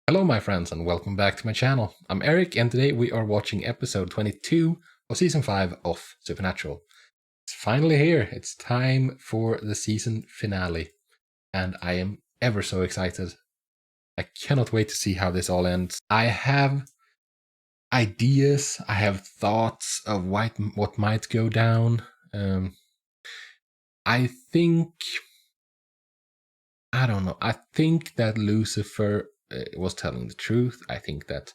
Hello my friends and welcome back to my channel. I'm Eric and today we are watching episode 22 of season 5 of Supernatural. It's finally here. It's time for the season finale and I am ever so excited. I cannot wait to see how this all ends. I have ideas, I have thoughts of what might go down. I don't know. I think that Lucifer was telling the truth. I think that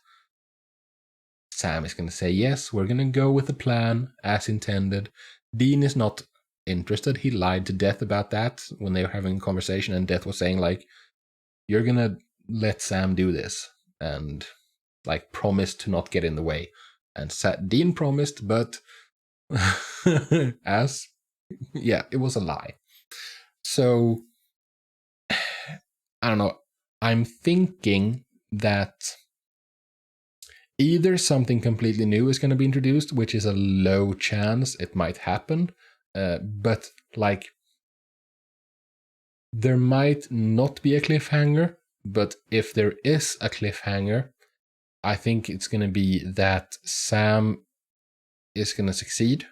Sam is going to say, yes, we're going to go with the plan as intended. Dean is not interested. He lied to Death about that when they were having a conversation, and Death was saying, like, you're going to let Sam do this and, like, promise to not get in the way. And Dean promised, but it was a lie. So, I don't know. I'm thinking that either something completely new is going to be introduced, which is a low chance it might happen, but like there might not be a cliffhanger, but if there is a cliffhanger, I think it's going to be that Sam is going to succeed.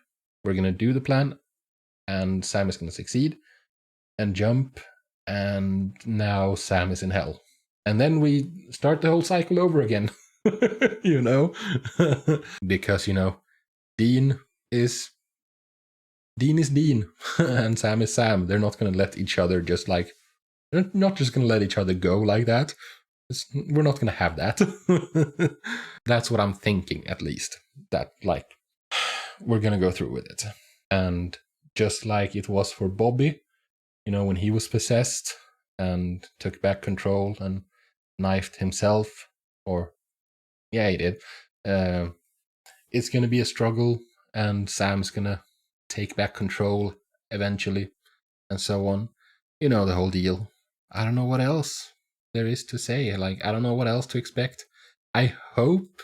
We're going to do the plan, and Sam is going to succeed and jump, and now Sam is in hell. And then we start the whole cycle over again. you know? Because, Dean is Dean and Sam is Sam. They're not going to let each other they're not just going to let each other go like that. We're not going to have that. That's what I'm thinking, at least. That, like, we're going to go through with it. And just like it was for Bobby, when he was possessed and took back control and knifed himself, he did. It's going to be a struggle, and Sam's going to take back control eventually, and so on. The whole deal. I don't know what else there is to say. Like, I don't know what else to expect. I hope...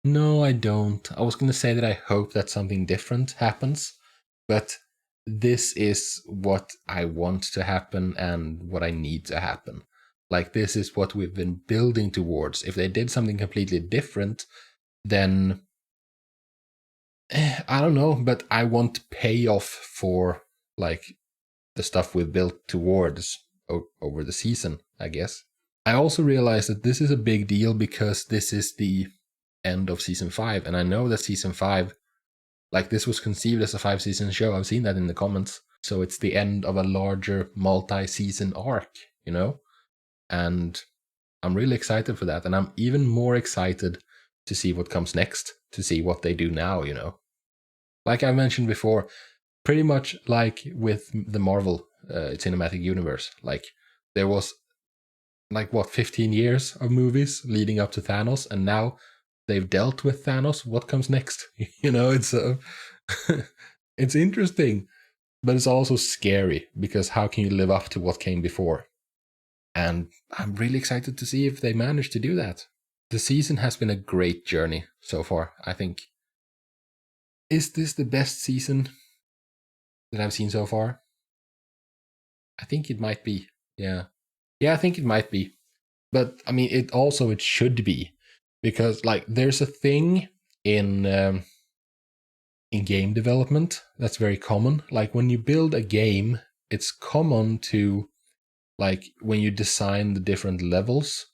No, I don't. I was going to say that I hope that something different happens, but this is what I want to happen and what I need to happen. Like, this is what we've been building towards. If they did something completely different, then I don't know, but I want payoff for, like, the stuff we've built towards over the season, I guess. I also realized that this is a big deal because this is the end of season 5, and I know that season 5, like, this was conceived as a 5-season show. I've seen that in the comments. So it's the end of a larger multi-season arc, and I'm really excited for that. And I'm even more excited to see what comes next, to see what they do now, Like I mentioned before, pretty much like with the Marvel cinematic universe, like there was 15 years of movies leading up to Thanos, and now they've dealt with Thanos. What comes next? It's it's interesting, but it's also scary because how can you live up to what came before? And I'm really excited to see if they manage to do that. The season has been a great journey so far, I think. Is this the best season that I've seen so far? I think it might be. Yeah. Yeah, I think it might be. But I mean, it should be, because like there's a thing in game development that's very common. Like when you build a game, it's common to, like, when you design the different levels,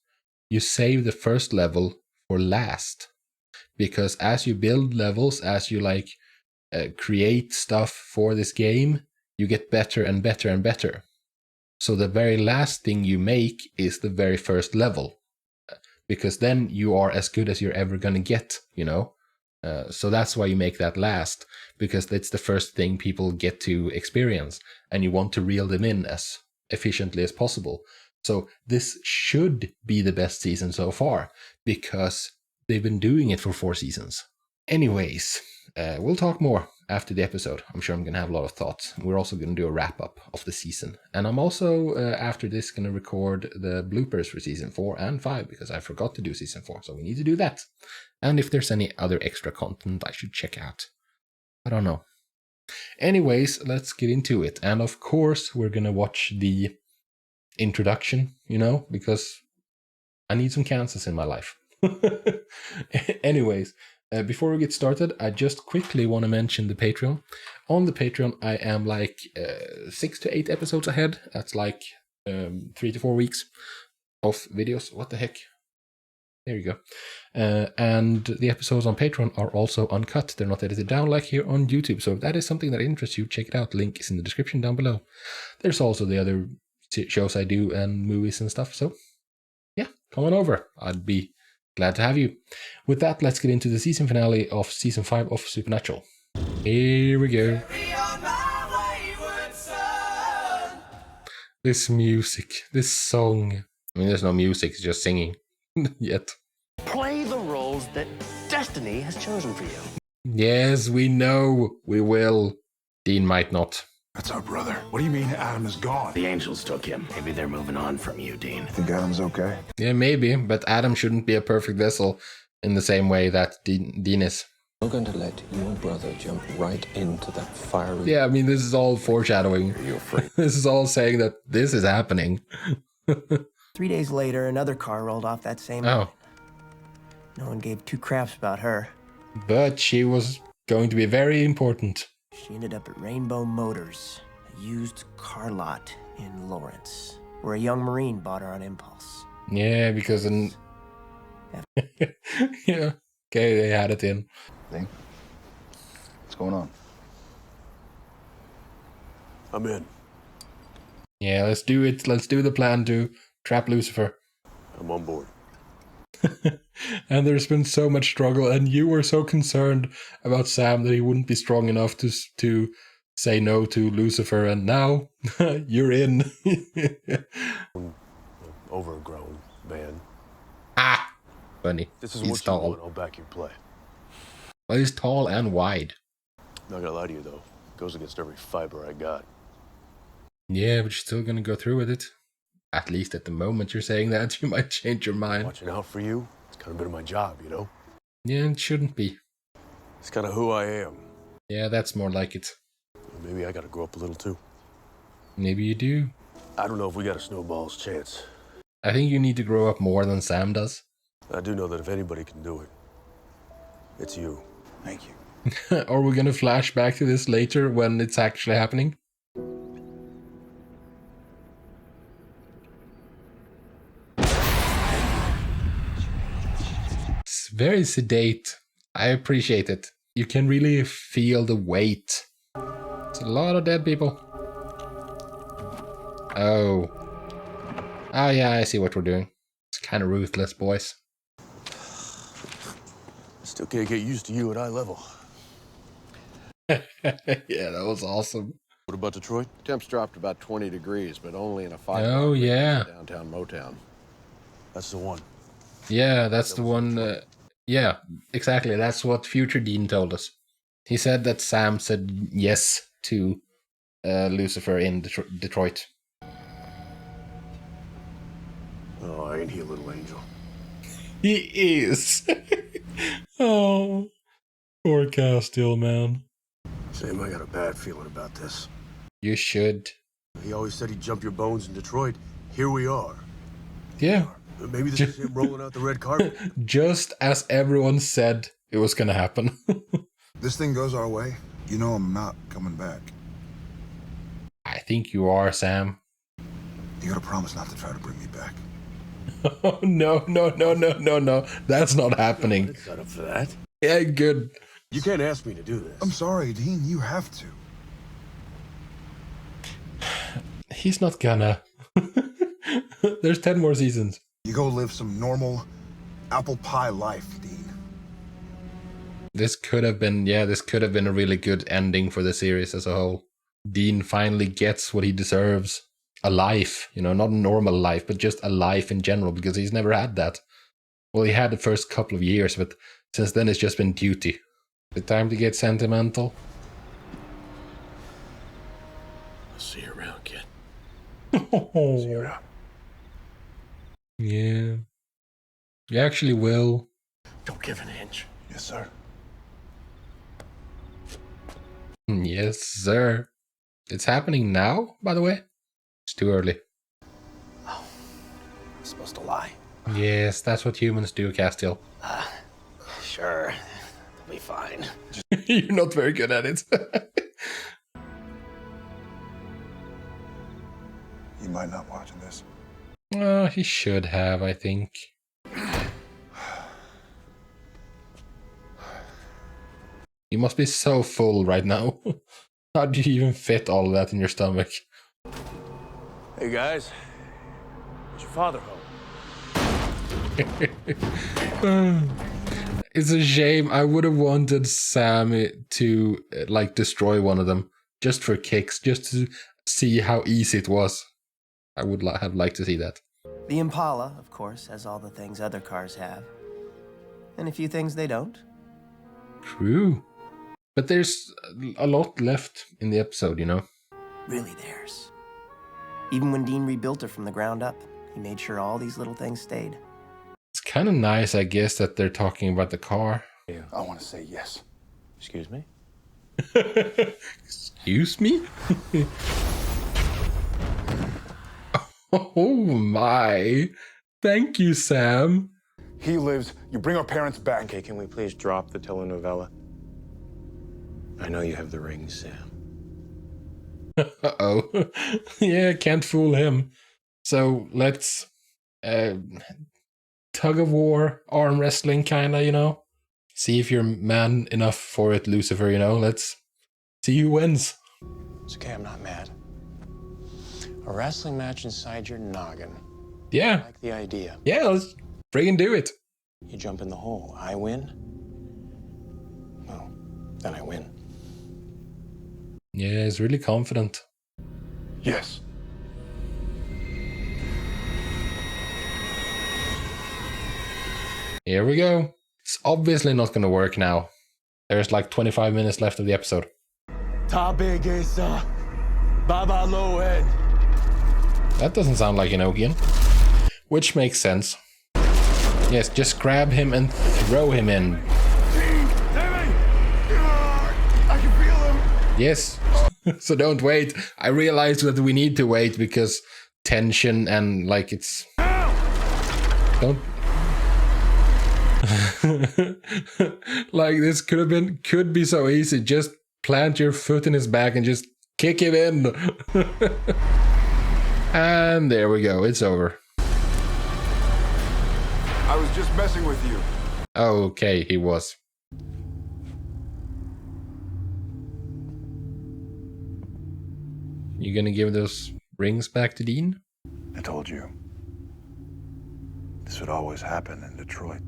you save the first level for last, because as you build levels, as you create stuff for this game, you get better and better and better. So the very last thing you make is the very first level, because then you are as good as you're ever going to get, So that's why you make that last, because it's the first thing people get to experience, and you want to reel them in as efficiently as possible. So this should be the best season so far, because they've been doing it for 4 seasons. Anyways, we'll talk more after the episode. I'm sure I'm going to have a lot of thoughts. We're also going to do a wrap-up of the season. And I'm also, after this, going to record the bloopers for season 4 and 5, because I forgot to do season 4, so we need to do that. And if there's any other extra content I should check out. I don't know. Anyways, let's get into it. And of course, we're going to watch the introduction, because I need some Kansas in my life. Anyways, before we get started, I just quickly want to mention the Patreon. On the Patreon, I am like 6 to 8 episodes ahead. That's like 3 to 4 weeks of videos. What the heck? There you go. And the episodes on Patreon are also uncut. They're not edited down like here on YouTube. So if that is something that interests you, check it out. Link is in the description down below. There's also the other shows I do and movies and stuff. So yeah, come on over. I'd be glad to have you. With that, let's get into the season finale of season 5 of Supernatural. Here we go. This music, this song. I mean, there's no music, it's just singing. Yet. Play the roles that destiny has chosen for you. Yes, we know. We will. Dean might not. That's our brother. What do you mean Adam is gone? The angels took him. Maybe they're moving on from you, Dean. Think Adam's okay? Yeah, maybe, but Adam shouldn't be a perfect vessel in the same way that Dean is. You're going to let your brother jump right into that fiery... Yeah, I mean, this is all foreshadowing. You're free. This is all saying that this is happening. 3 days later, another car rolled off that same Oh. line. No one gave two craps about her. But she was going to be very important. She ended up at Rainbow Motors, a used car lot in Lawrence, where a young Marine bought her on impulse. Yeah, because... yeah, okay, they had it in. Thing? What's going on? I'm in. Yeah, let's do it. Let's do the plan to trap Lucifer. I'm on board. And there's been so much struggle, and you were so concerned about Sam that he wouldn't be strong enough to say no to Lucifer, and now you're in. Overgrown man. Ah, funny. This is He's what tall. you want. I'll back your play. Well, he's tall and wide. Not gonna lie to you though. Goes against every fiber I got. Yeah, but you're still gonna go through with it. At least at the moment you're saying that, you might change your mind. Watching out for you. It's kind of been my job, you know. Yeah, it shouldn't be. It's kind of who I am. Yeah, that's more like it. Maybe I gotta grow up a little too. Maybe you do. I don't know if we got a snowball's chance. I think you need to grow up more than Sam does. I do know that if anybody can do it, it's you. Thank you. Are we gonna flash back to this later when it's actually happening? It's very sedate. I appreciate it. You can really feel the weight. It's a lot of dead people. Oh. Oh yeah, I see what we're doing. It's kind of ruthless, boys. Still can't get used to you at eye level. Yeah, that was awesome. What about Detroit? Temps dropped about 20 degrees, but only in a 5 Oh yeah. downtown Motown. That's the one. Yeah, that's the one. Yeah, exactly. That's what Future Dean told us. He said that Sam said yes to Lucifer in Detroit. Oh, ain't he a little angel? He is. Oh, poor Castiel, man. Sam, I got a bad feeling about this. You should. He always said he'd jump your bones in Detroit. Here we are. Yeah. Maybe this is him rolling out the red carpet. Just as everyone said it was gonna happen. This thing goes our way, you know I'm not coming back. I think you are, Sam. You gotta promise not to try to bring me back. Oh, no. That's not happening. It's not up for that. Yeah, good. You can't ask me to do this. I'm sorry, Dean, you have to. He's not gonna. There's 10 more seasons. You go live some normal apple pie life, Dean. This could have been a really good ending for the series as a whole. Dean finally gets what he deserves. A life, you know, not a normal life, but just a life in general, because he's never had that. Well, he had the first couple of years, but since then it's just been duty. The time to get sentimental. I'll see you around, kid. Oh, See you around. yeah. You actually will. Don't give an inch. Yes, sir. Yes, sir. It's happening now, by the way. It's too early. I'm supposed to lie. Yes, that's what humans do, Castiel. Sure, it'll be fine. You're not very good at it. You might not watching this. He should have, I think. You must be so full right now. How do you even fit all of that in your stomach? Hey guys, is your father home? It's a shame. I would have wanted Sam to like destroy one of them just for kicks, just to see how easy it was. I would have liked to see that. The Impala, of course, has all the things other cars have. And a few things they don't. True. But there's a lot left in the episode, you know? Really theirs. Even when Dean rebuilt her from the ground up, he made sure all these little things stayed. It's kind of nice, I guess, that they're talking about the car. I want to say yes. Excuse me? Excuse me? Oh my. Thank you, Sam. He lives. You bring our parents back. Okay, can we please drop the telenovela? I know you have the ring, Sam. Uh-oh. Yeah, can't fool him. So let's tug of war, arm wrestling kinda, you know? See if you're man enough for it, Lucifer, you know? Let's see who wins. It's okay, I'm not mad. A wrestling match inside your noggin. Yeah. I like the idea. Yeah, let's friggin' do it. You jump in the hole, I win. Well, then I win. Yeah, he's really confident. Yes. Here we go. It's obviously not gonna work now. There's like 25 minutes left of the episode. Baba Lowen. That doesn't sound like Enochian. Which makes sense. Yes, just grab him and throw him in. I can feel him. Yes. So don't wait. I realized that we need to wait because tension and like it's... Don't... Like this could be so easy. Just plant your foot in his back and just kick him in. And there we go. It's over. I was just messing with you. Okay, he was. You gonna give those rings back to Dean? I told you. This would always happen in Detroit.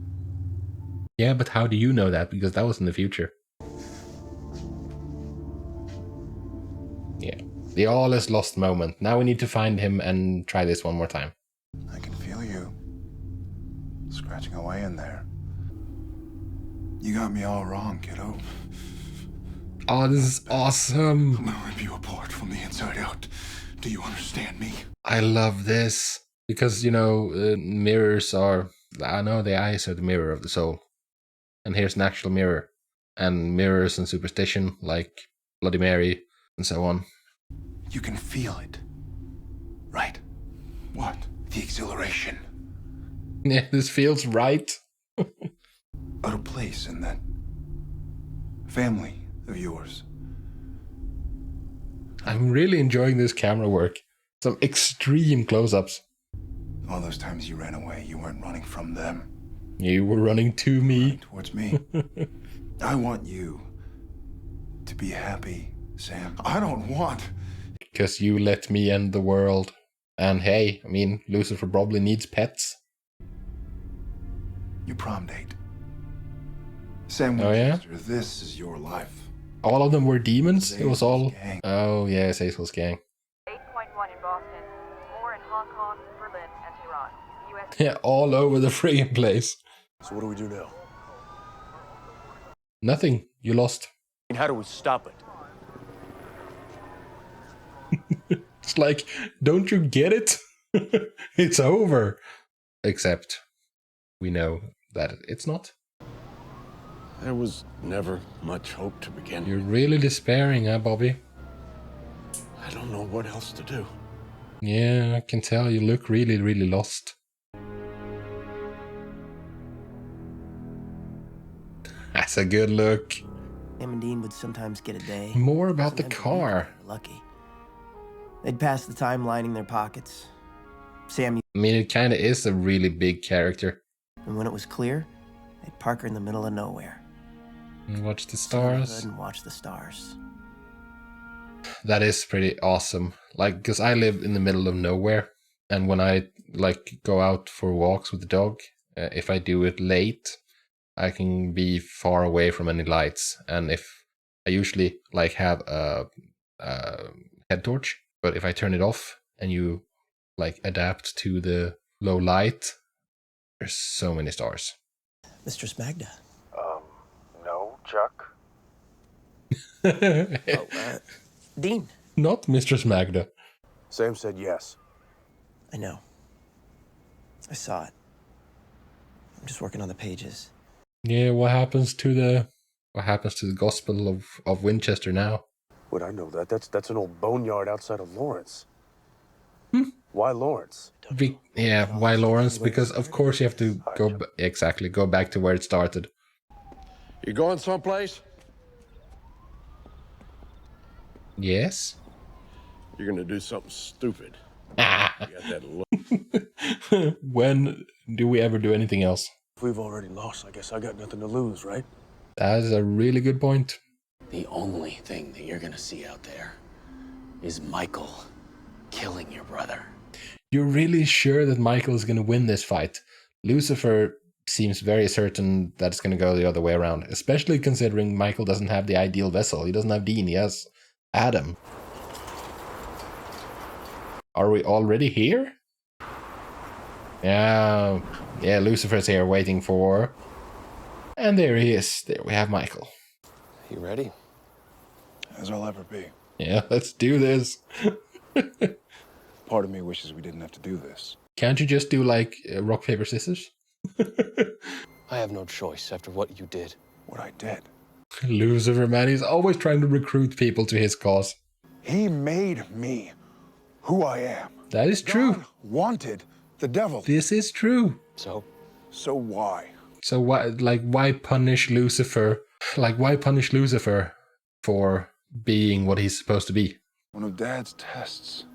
Yeah, but how do you know that? Because that was in the future. Yeah. The all is lost moment. Now we need to find him and try this one more time. I can feel you. Scratching away in there. You got me all wrong, kiddo. Oh, this is awesome. I'm gonna rip you apart from the inside out. Do you understand me? I love this. Because, you know, mirrors are... I know the eyes are the mirror of the soul. And here's an actual mirror. And mirrors and superstition, like Bloody Mary and so on. You can feel it. Right. What? The exhilaration. Yeah, this feels right. Out of place in that family of yours. I'm really enjoying this camera work. Some extreme close-ups. All those times you ran away, you weren't running from them. You were running to me. Towards me. I want you to be happy, Sam. I don't want... Because you let me end the world. And hey, I mean, Lucifer probably needs pets. Your prom date. Sam Oh, yeah? Winchester, this is your life. All of them were demons? It was all... Gang. Oh, yeah, Azel's gang. 8.1 in Boston, more in Hong Kong, Berlin, and Tehran. US Yeah, all over the friggin' place. So what do we do now? Nothing. You lost. How do we stop it? It's like, don't you get it? It's over. Except, we know that it's not. There was never much hope to begin You're with. really despairing, huh, Bobby? I don't know what else to do. Yeah, I can tell you look really, really lost. That's a good look. Him and Dean would sometimes get a day. More about the Sometimes a week car. if they were lucky. They'd pass the time lining their pockets. Sam, I mean, it kind of is a really big character. and when it was clear, they'd park her in the middle of nowhere. And watch the Sit on the stars. hood and watch the stars. That is pretty awesome. Like, because I live in the middle of nowhere, and when I like go out for walks with the dog, if I do it late, I can be far away from any lights. And if I usually like have a head torch, but if I turn it off and you like adapt to the low light, there's so many stars. Mistress Magda. No, Chuck. Dean. Not Mistress Magda. Sam said yes. I know. I saw it. I'm just working on the pages. Yeah, what happens to the Gospel of Winchester now? Would I know that? That's an old boneyard outside of Lawrence. Why Lawrence? Why Lawrence? Because of course you have to go go back to where it started. You going someplace? Yes. You're gonna do something stupid. You got that look. When do we ever do anything else? If we've already lost, I guess I got nothing to lose, right? That is a really good point. The only thing that you're gonna see out there is Michael killing your brother. You're really sure that Michael is going to win this fight? Lucifer seems very certain that it's going to go the other way around, especially considering Michael doesn't have the ideal vessel. He doesn't have Dean, he has Adam. Are we already here? Yeah, Lucifer's here waiting for... And there he is. There we have Michael. You ready? As I'll ever be. Yeah, let's do this. Part of me wishes we didn't have to do this. Can't you just do like rock, paper, scissors? I have no choice after what you did. What I did. Lucifer, man, he's always trying to recruit people to his cause. He made me who I am. That is true. God wanted the devil. This is true. So why? So why punish Lucifer? Like, why punish Lucifer for being what he's supposed to be? One of Dad's tests.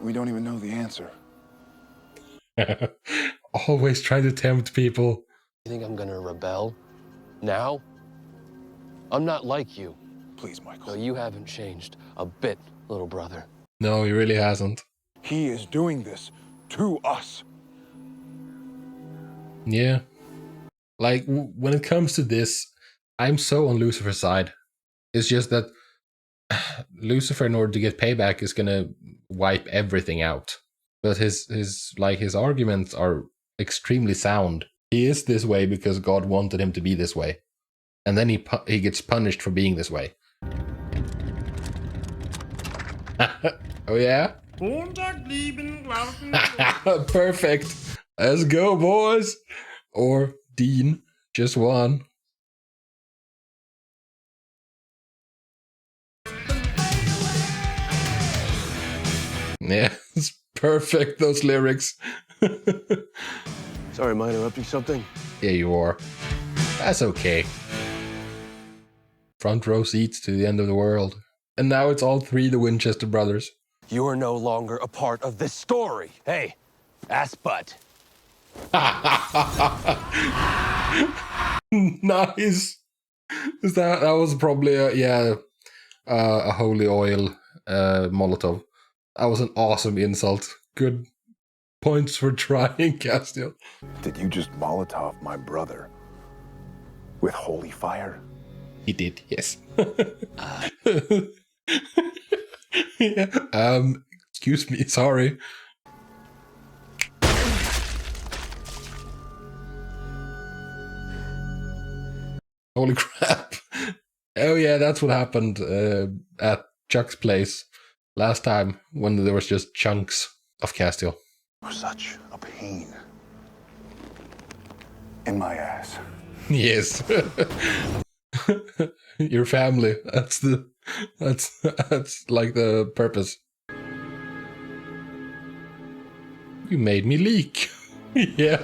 We don't even know the answer. Always trying to tempt people. you think I'm gonna rebel now? I'm not like you. Please, No, Michael. you haven't changed a bit, little brother. No, he really hasn't. He is doing this to us. Yeah. Like, when it comes to this, I'm so on Lucifer's side. It's just that Lucifer, in order to get payback, is gonna wipe everything out. But his arguments are extremely sound. He is this way because God wanted him to be this way, and then he gets punished for being this way. Oh yeah. Perfect. Let's go, boys. Or Dean, just one. Yeah, it's perfect, those lyrics. Sorry, am I interrupting something? Yeah, you are. That's okay. Front row seats to the end of the world. And now it's all three the Winchester brothers. You are no longer a part of this story. Hey, ass butt. Nice. That was probably a holy oil Molotov. That was an awesome insult. Good points for trying, Castiel. Did you just Molotov my brother with holy fire? He did, yes. Yeah. Excuse me, sorry. Holy crap. Oh yeah, that's what happened at Chuck's place last time when there was just chunks of Castiel. Such a pain in my ass. Yes. Your family. That's like the purpose. You made me leak. Yeah.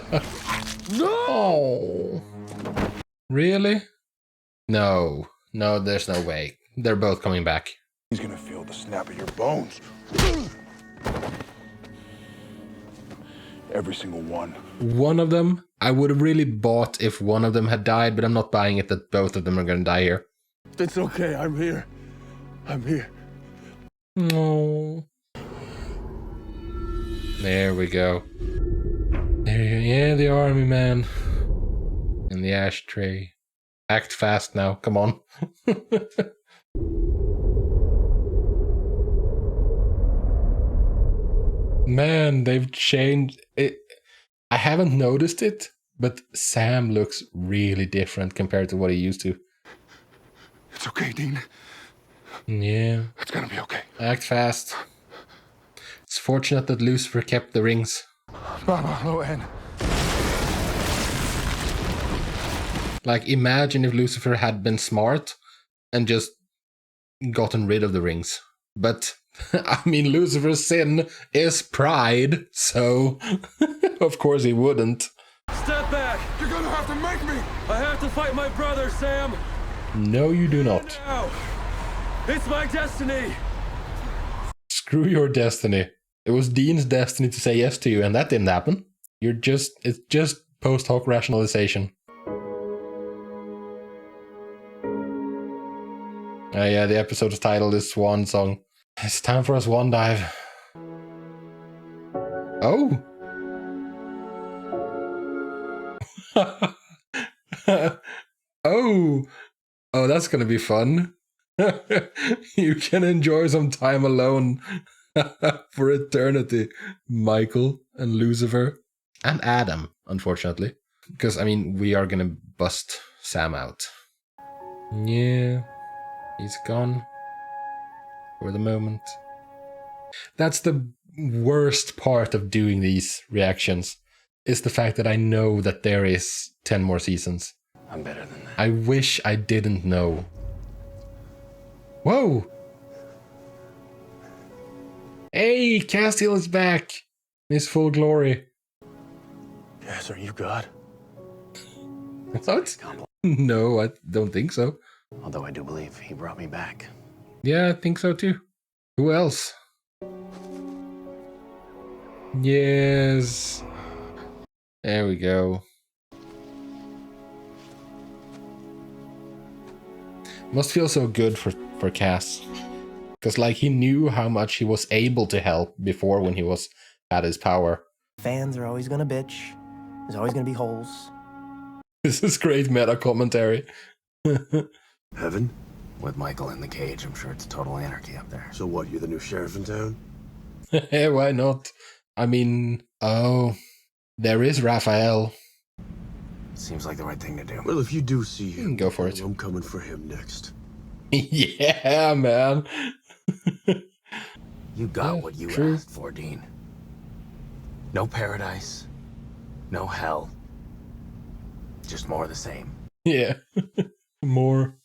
No. Really? No. No, there's no way. They're both coming back. He's gonna feel the snap of your bones. Every single one. One of them, I would have really bought if one of them had died, but I'm not buying it that both of them are gonna die here. It's okay. I'm here. I'm here. No. There we go. There, yeah, the army man. In the ashtray. Act fast now, come on. Man, they've changed it. I haven't noticed it, but Sam looks really different compared to what he used to. It's okay, Dean. Yeah. It's gonna be okay. Act fast. It's fortunate that Lucifer kept the rings. Mama, low end. Like, imagine if Lucifer had been smart and just gotten rid of the rings. But, I mean, Lucifer's sin is pride, so of course he wouldn't. Step back! You're gonna have to make me! I have to fight my brother, Sam! No, you do not. Now! It's my destiny! Screw your destiny. It was Dean's destiny to say yes to you, and that didn't happen. It's just post hoc rationalization. Yeah, the episode's title is Swan Song. It's time for a swan dive. Oh! Oh! Oh, that's gonna be fun. You can enjoy some time alone for eternity, Michael and Lucifer. And Adam, unfortunately. Because, I mean, we are gonna bust Sam out. Yeah. He's gone. For the moment. That's the worst part of doing these reactions. Is the fact that I know that there is 10 more seasons. I'm better than that. I wish I didn't know. Whoa! Hey, Castiel is back! In his full glory. Yes, are you God? What? No, I don't think so. Although I do believe he brought me back. Yeah, I think so too. Who else? Yes. There we go. Must feel so good for Cass. Because, like, he knew how much he was able to help before when he was at his power. Fans are always gonna bitch. There's always gonna be holes. This is great meta commentary. Heaven? With Michael in the cage, I'm sure it's total anarchy up there. So what, you're the new sheriff in town? Yeah, why not? I mean, oh, there is Raphael. Seems like the right thing to do. Well, if you do see him, Go for it. I'm coming for him next. Yeah, man. You got Yeah, what you true. asked for, Dean. No paradise. No hell. Just more of the same. Yeah. More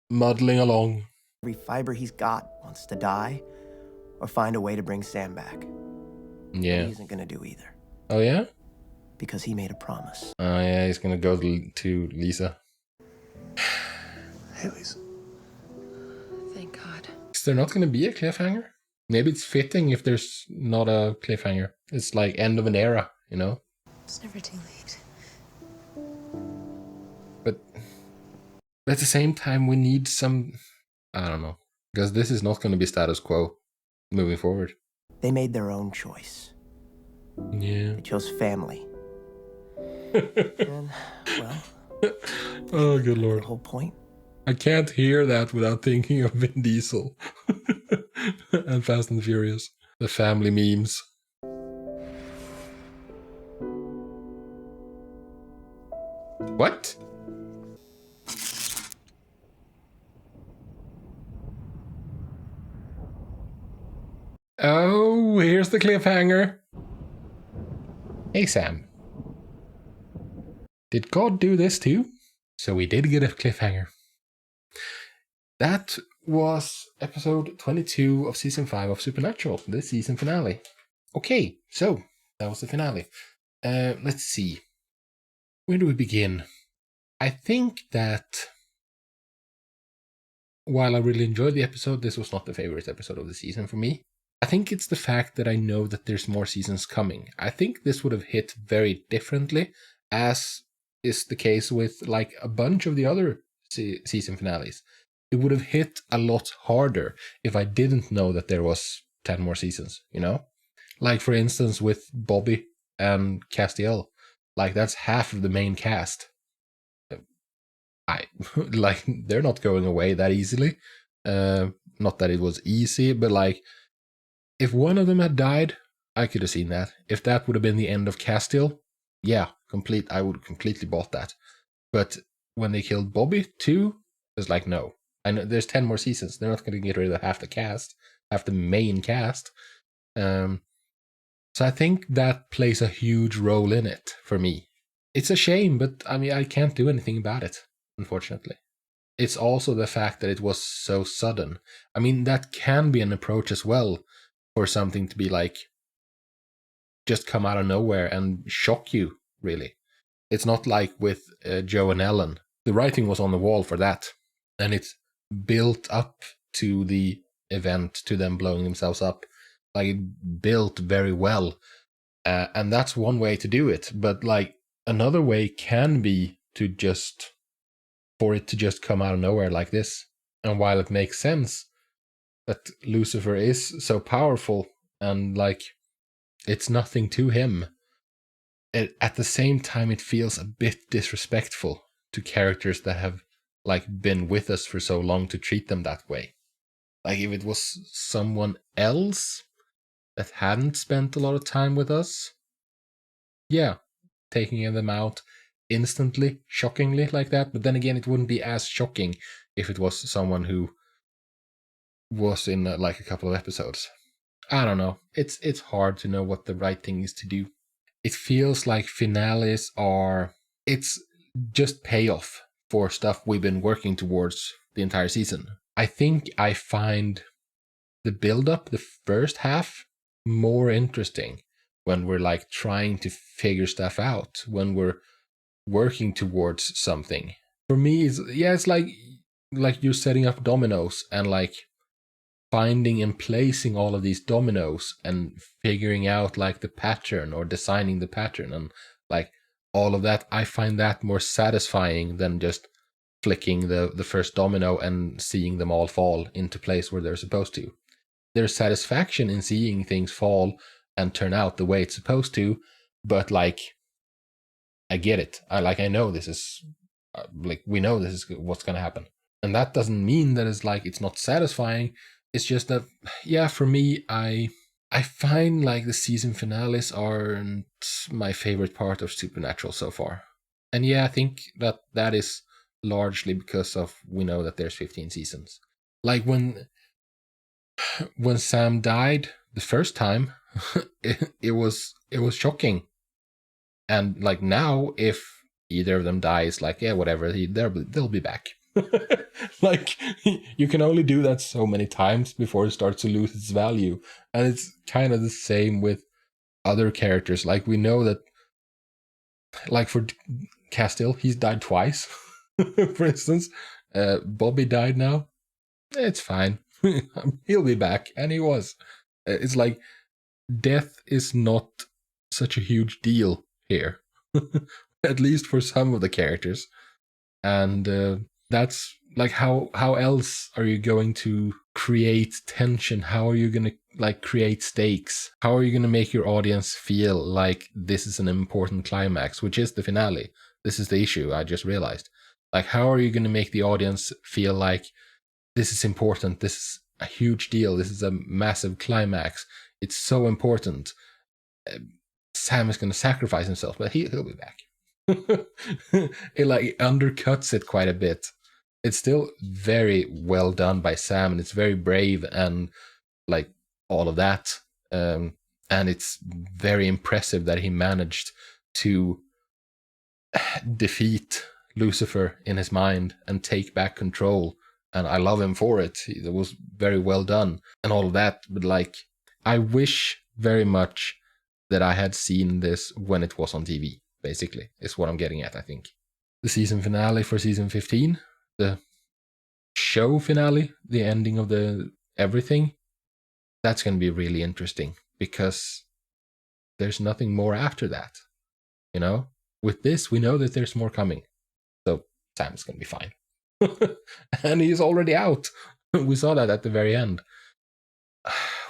muddling along. Every fiber he's got wants to die or find a way to bring Sam back. Yeah. He isn't gonna do either. Oh, yeah? Because he made a promise. Oh, yeah, he's gonna go to Lisa. Hey, Lisa. Thank God. Is there not gonna be a cliffhanger? Maybe it's fitting if there's not a cliffhanger. It's like end of an era, you know? It's never too late. But at the same time, we need some... I don't know. Because this is not gonna be status quo moving forward. They made their own choice. Yeah. They chose family. And, well, Oh, good the lord. whole point. I can't hear that without thinking of Vin Diesel. And Fast and Furious. The family memes. What? Oh, here's the cliffhanger. Hey, Sam. Did God do this too? So we did get a cliffhanger. That was episode 22 of season 5 of Supernatural, the season finale. Okay, so that was the finale. Let's see. Where do we begin? I think that while I really enjoyed the episode, this was not the favorite episode of the season for me. I think it's the fact that I know that there's more seasons coming. I think this would have hit very differently, as is the case with like a bunch of the other season finales. It would have hit a lot harder if I didn't know that there was 10 more seasons, you know? Like, for instance, with Bobby and Castiel. Like, that's half of the main cast. Like, they're not going away that easily. Not that it was easy, but like, if one of them had died, I could have seen that. If that would have been the end of Castiel, yeah, I would have completely bought that. But when they killed Bobby too, it's like, no. I know there's 10 more seasons. They're not going to get rid of half the cast, half the main cast. So I think that plays a huge role in it for me. It's a shame, but I mean, I can't do anything about it, unfortunately. It's also the fact that it was so sudden. I mean, that can be an approach as well, for something to be like, just come out of nowhere and shock you, really. It's not like with Joe and Ellen. The writing was on the wall for that. And it's built up to the event, to them blowing themselves up. Like, it built very well. And that's one way to do it. But like, another way can be to just, for it to just come out of nowhere like this. And while it makes sense that Lucifer is so powerful and like, it's nothing to him, at the same time it feels a bit disrespectful to characters that have like been with us for so long to treat them that way. Like, if it was someone else that hadn't spent a lot of time with us, yeah, taking them out instantly, shockingly like that. But then again, it wouldn't be as shocking if it was someone who was in like a couple of episodes. I don't know. It's hard to know what the right thing is to do. It feels like finales it's just payoff for stuff we've been working towards the entire season. I think I find the build-up, the first half, more interesting when we're like trying to figure stuff out, when we're working towards something. For me, it's like you're setting up dominoes and like finding and placing all of these dominoes and figuring out like the pattern or designing the pattern and like all of that. I find that more satisfying than just flicking the first domino and seeing them all fall into place where they're supposed to. There's satisfaction in seeing things fall and turn out the way it's supposed to, but like, I get it. I know this is like, we know this is what's going to happen. And that doesn't mean that it's like, it's not satisfying. It's just that, yeah, for me, I find like the season finales aren't my favorite part of Supernatural so far. And yeah, I think that is largely because of, we know that there's 15 seasons. Like when Sam died the first time, it was shocking. And like now, if either of them dies, like, yeah, whatever, they'll be back. Like, you can only do that so many times before it starts to lose its value. And it's kind of the same with other characters. Like, we know that, like for Castiel, he's died twice. For instance, Bobby died now. It's fine. He'll be back. And he was. It's like, death is not such a huge deal here. At least for some of the characters. And that's like, how else are you going to create tension? How are you going to like create stakes? How are you going to make your audience feel like this is an important climax, which is the finale? This is the issue I just realized. Like, how are you going to make the audience feel like this is important? This is a huge deal. This is a massive climax. It's so important. Sam is going to sacrifice himself, but he'll be back. It like undercuts it quite a bit. It's still very well done by Sam, and it's very brave and like all of that. And it's very impressive that he managed to defeat Lucifer in his mind and take back control. And I love him for it. It was very well done and all of that. But like, I wish very much that I had seen this when it was on TV, basically, is what I'm getting at, I think. the season finale for season 15, the show finale, the ending of the everything, that's going to be really interesting because there's nothing more after that. You know, with this, we know that there's more coming. So Sam's going to be fine. And he's already out. We saw that at the very end.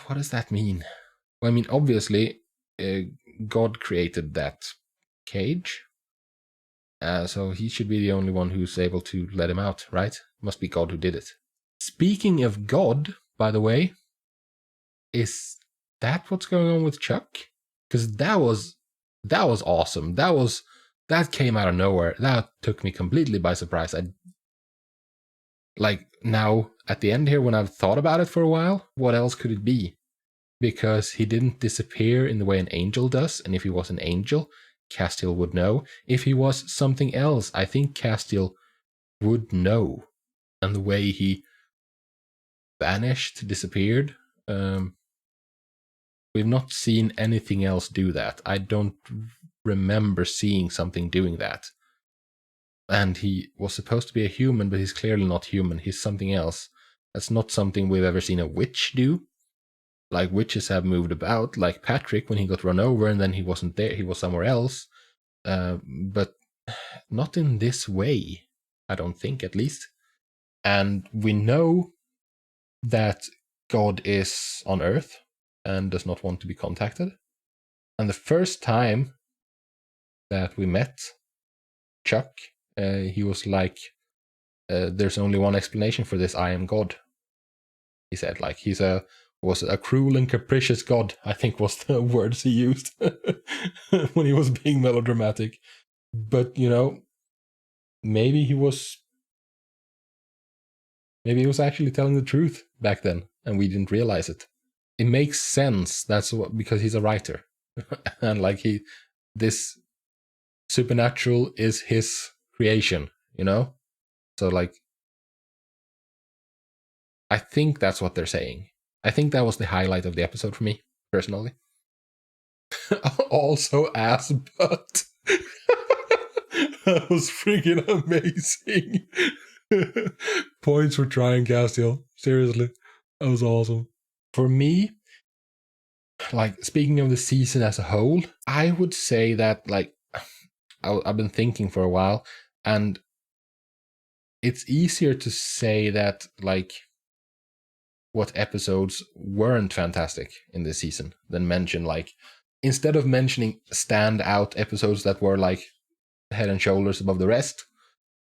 What does that mean? Well, I mean, obviously, God created that cage. So he should be the only one who's able to let him out, right? Must be God who did it. Speaking of God, by the way, is that what's going on with Chuck? Because that was awesome. That came out of nowhere. That took me completely by surprise. Now at the end here, when I've thought about it for a while, what else could it be? Because he didn't disappear in the way an angel does, and if he was an angel, Castiel would know. If he was something else, I think Castiel would know. And the way he vanished, disappeared, we've not seen anything else do that. I don't remember seeing something doing that. And he was supposed to be a human, but he's clearly not human. He's something else. That's not something we've ever seen a witch do. Like witches have moved about, like Patrick when he got run over and then he wasn't there, he was somewhere else. But not in this way, I don't think, at least. And we know that God is on Earth and does not want to be contacted. And the first time that we met Chuck, he was like, there's only one explanation for this, I am God. He said, like, was a cruel and capricious God, I think was the words he used when he was being melodramatic. But, you know, maybe he was actually telling the truth back then, and we didn't realize it. It makes sense, because he's a writer. And like this supernatural is his creation, you know? So like, I think that's what they're saying. I think that was the highlight of the episode for me, personally. Also, ass butt. That was freaking amazing. Points for trying, Castiel. Seriously. That was awesome. For me, like, speaking of the season as a whole, I would say that, like, I've been thinking for a while, and it's easier to say that, like, what episodes weren't fantastic in this season than mention, like, instead of mentioning standout episodes that were, like, head and shoulders above the rest,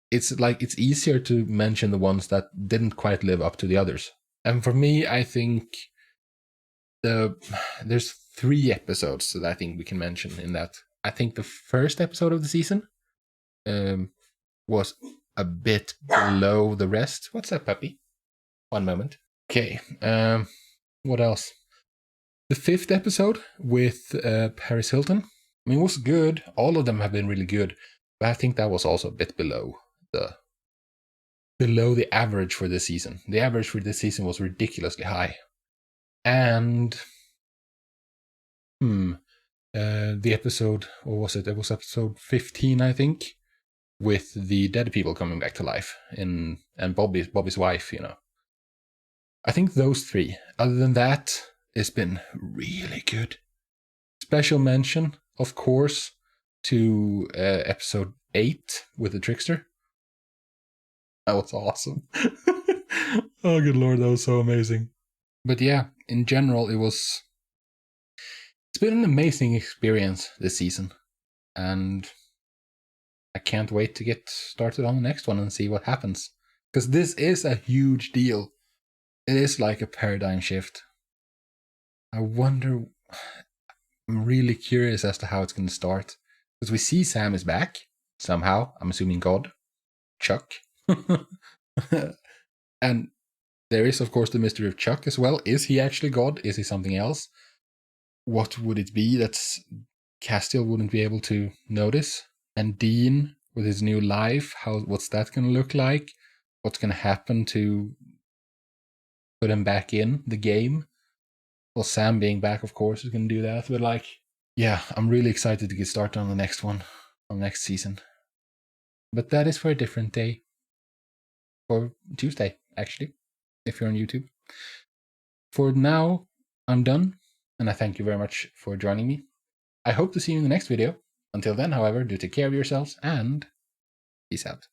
it's easier to mention the ones that didn't quite live up to the others. And for me, I think there's 3 episodes that I think we can mention in that. I think the first episode of the season was a bit below the rest. What's that, puppy? One moment. Okay, what else? The 5th episode with Paris Hilton. I mean, it was good. All of them have been really good. But I think that was also a bit below the average for this season. The average for this season was ridiculously high. And the episode, what was it? It was episode 15, I think, with the dead people coming back to life and Bobby's wife, you know. I think those 3. Other than that, it's been really good. Special mention, of course, to episode 8 with the trickster. That was awesome. Oh, good lord, that was so amazing. But yeah, in general, it's been an amazing experience this season. And I can't wait to get started on the next one and see what happens. Because this is a huge deal. It is like a paradigm shift. I wonder, I'm really curious as to how it's going to start. Because we see Sam is back, somehow. I'm assuming God. Chuck. And there is, of course, the mystery of Chuck as well. Is he actually God? Is he something else? What would it be that Castiel wouldn't be able to notice? And Dean, with his new life, what's that going to look like? What's going to happen to put him back in the game? Well, Sam being back, of course, is going to do that. But, like, yeah, I'm really excited to get started on the next one, on the next season. But that is for a different day. For Tuesday, actually, if you're on YouTube. For now, I'm done, and I thank you very much for joining me. I hope to see you in the next video. Until then, however, do take care of yourselves, and peace out.